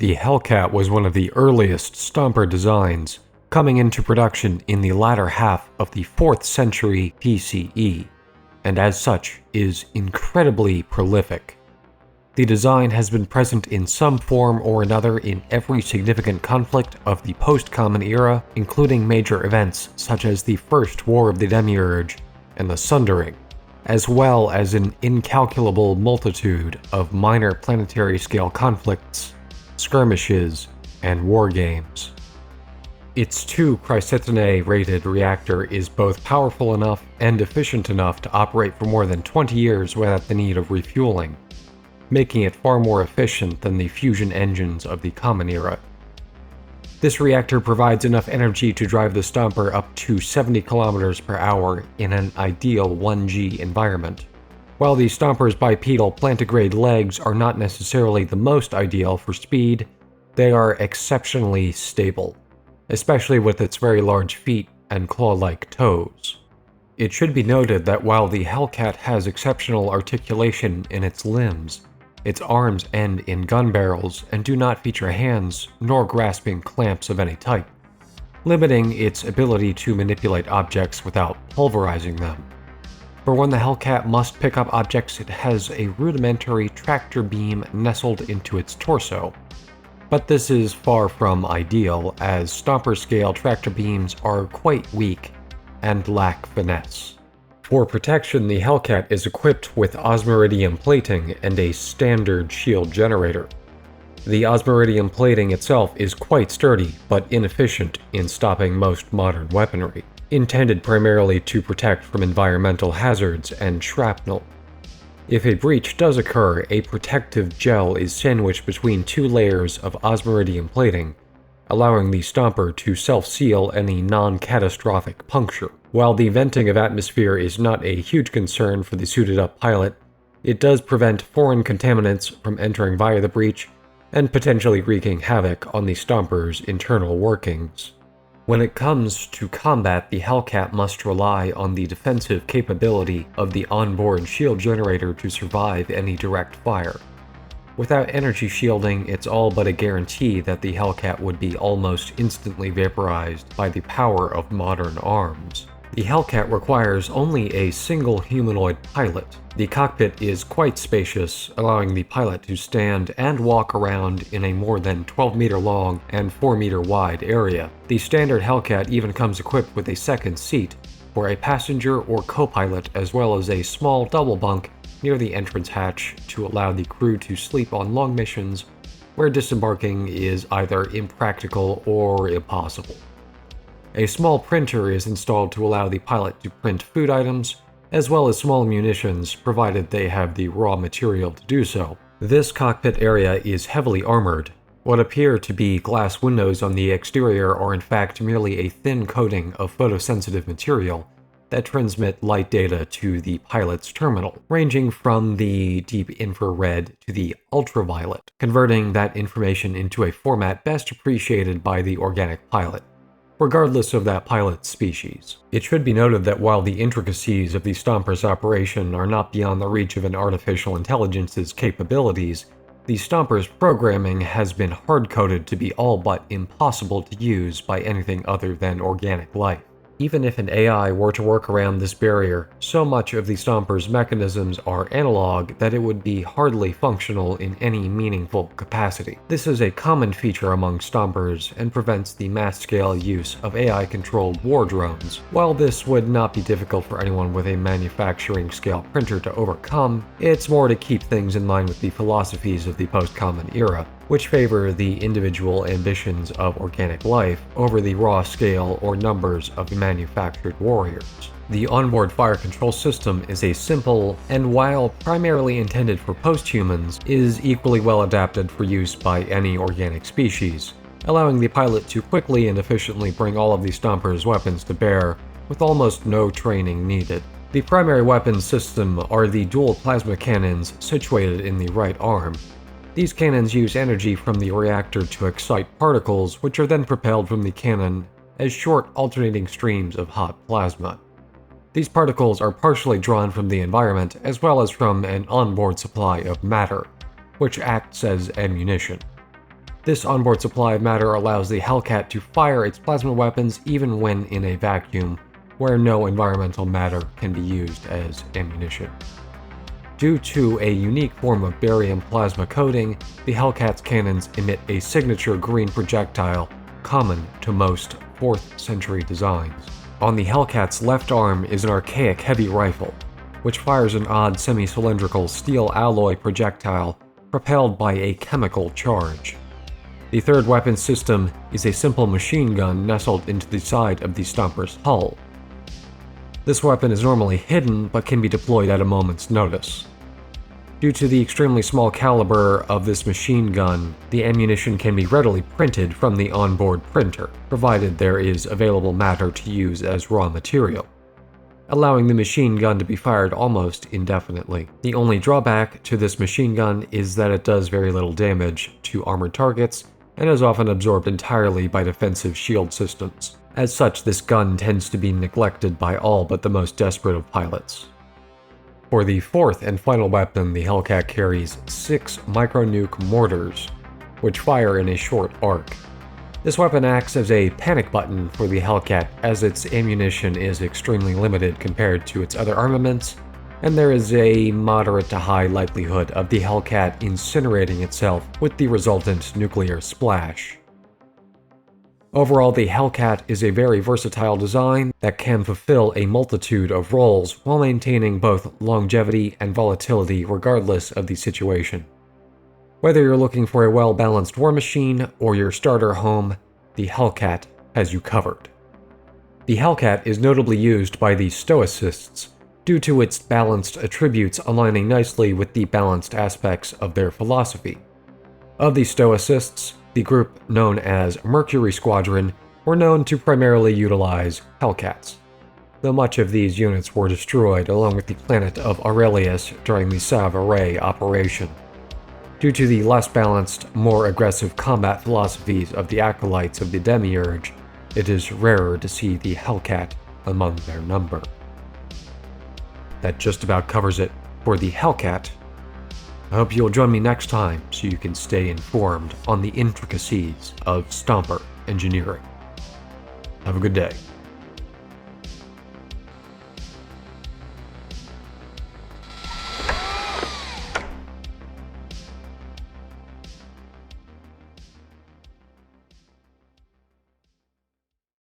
The Hellcat was one of the earliest Stomper designs, coming into production in the latter half of the 4th century BCE, and as such is incredibly prolific. The design has been present in some form or another in every significant conflict of the post-Common Era, including major events such as the First War of the Demiurge and the Sundering, as well as an incalculable multitude of minor planetary-scale conflicts, skirmishes, and war games. Its 2 Chrysetine-rated reactor is both powerful enough and efficient enough to operate for more than 20 years without the need of refueling, making it far more efficient than the fusion engines of the Common Era. This reactor provides enough energy to drive the Stomper up to 70 km per hour in an ideal 1G environment. While the Stomper's bipedal plantigrade legs are not necessarily the most ideal for speed, they are exceptionally stable, especially with its very large feet and claw-like toes. It should be noted that while the Hellcat has exceptional articulation in its limbs, its arms end in gun barrels and do not feature hands nor grasping clamps of any type, limiting its ability to manipulate objects without pulverizing them. For when the Hellcat must pick up objects, it has a rudimentary tractor beam nestled into its torso. But this is far from ideal, as Stomper-scale tractor beams are quite weak and lack finesse. For protection, the Hellcat is equipped with osmiridium plating and a standard shield generator. The osmiridium plating itself is quite sturdy, but inefficient in stopping most modern weaponry, intended primarily to protect from environmental hazards and shrapnel. If a breach does occur, a protective gel is sandwiched between 2 layers of osmiridium plating, allowing the Stomper to self-seal any non-catastrophic puncture. While the venting of atmosphere is not a huge concern for the suited-up pilot, it does prevent foreign contaminants from entering via the breach and potentially wreaking havoc on the Stomper's internal workings. When it comes to combat, the Hellcat must rely on the defensive capability of the onboard shield generator to survive any direct fire. Without energy shielding, it's all but a guarantee that the Hellcat would be almost instantly vaporized by the power of modern arms. The Hellcat requires only a single humanoid pilot. The cockpit is quite spacious, allowing the pilot to stand and walk around in a more than 12-meter long and 4-meter wide area. The standard Hellcat even comes equipped with a second seat for a passenger or co-pilot, as well as a small double bunk near the entrance hatch to allow the crew to sleep on long missions where disembarking is either impractical or impossible. A small printer is installed to allow the pilot to print food items, as well as small munitions, provided they have the raw material to do so. This cockpit area is heavily armored. What appear to be glass windows on the exterior are in fact merely a thin coating of photosensitive material that transmit light data to the pilot's terminal, ranging from the deep infrared to the ultraviolet, converting that information into a format best appreciated by the organic pilot, regardless of that pilot's species. It should be noted that while the intricacies of the Stomper's operation are not beyond the reach of an artificial intelligence's capabilities, the Stomper's programming has been hard-coded to be all but impossible to use by anything other than organic life. Even if an AI were to work around this barrier, so much of the Stomper's mechanisms are analog that it would be hardly functional in any meaningful capacity. This is a common feature among Stompers and prevents the mass-scale use of AI-controlled war drones. While this would not be difficult for anyone with a manufacturing-scale printer to overcome, it's more to keep things in line with the philosophies of the post-Common Era, which favor the individual ambitions of organic life over the raw scale or numbers of manufactured warriors. The onboard fire control system is a simple, and while primarily intended for post-humans, is equally well adapted for use by any organic species, allowing the pilot to quickly and efficiently bring all of the Stomper's weapons to bear with almost no training needed. The primary weapon system are the dual plasma cannons situated in the right arm. These cannons use energy from the reactor to excite particles, which are then propelled from the cannon as short alternating streams of hot plasma. These particles are partially drawn from the environment as well as from an onboard supply of matter, which acts as ammunition. This onboard supply of matter allows the Hellcat to fire its plasma weapons even when in a vacuum, where no environmental matter can be used as ammunition. Due to a unique form of barium plasma coating, the Hellcat's cannons emit a signature green projectile common to most 4th century designs. On the Hellcat's left arm is an archaic heavy rifle, which fires an odd semi-cylindrical steel alloy projectile propelled by a chemical charge. The third weapon system is a simple machine gun nestled into the side of the Stomper's hull. This weapon is normally hidden but can be deployed at a moment's notice. Due to the extremely small caliber of this machine gun, the ammunition can be readily printed from the onboard printer, provided there is available matter to use as raw material, allowing the machine gun to be fired almost indefinitely. The only drawback to this machine gun is that it does very little damage to armored targets and is often absorbed entirely by defensive shield systems. As such, this gun tends to be neglected by all but the most desperate of pilots. For the fourth and final weapon, the Hellcat carries 6 micro-nuke mortars, which fire in a short arc. This weapon acts as a panic button for the Hellcat, as its ammunition is extremely limited compared to its other armaments, and there is a moderate to high likelihood of the Hellcat incinerating itself with the resultant nuclear splash. Overall, the Hellcat is a very versatile design that can fulfill a multitude of roles while maintaining both longevity and volatility regardless of the situation. Whether you're looking for a well-balanced war machine or your starter home, the Hellcat has you covered. The Hellcat is notably used by the Stoicists due to its balanced attributes aligning nicely with the balanced aspects of their philosophy. Of the Stoicists, the group known as Mercury Squadron were known to primarily utilize Hellcats, though much of these units were destroyed along with the planet of Aurelius during the Salve operation. Due to the less balanced, more aggressive combat philosophies of the acolytes of the Demiurge, it is rarer to see the Hellcat among their number. That just about covers it for the Hellcat. I hope you'll join me next time so you can stay informed on the intricacies of Stomper engineering. Have a good day.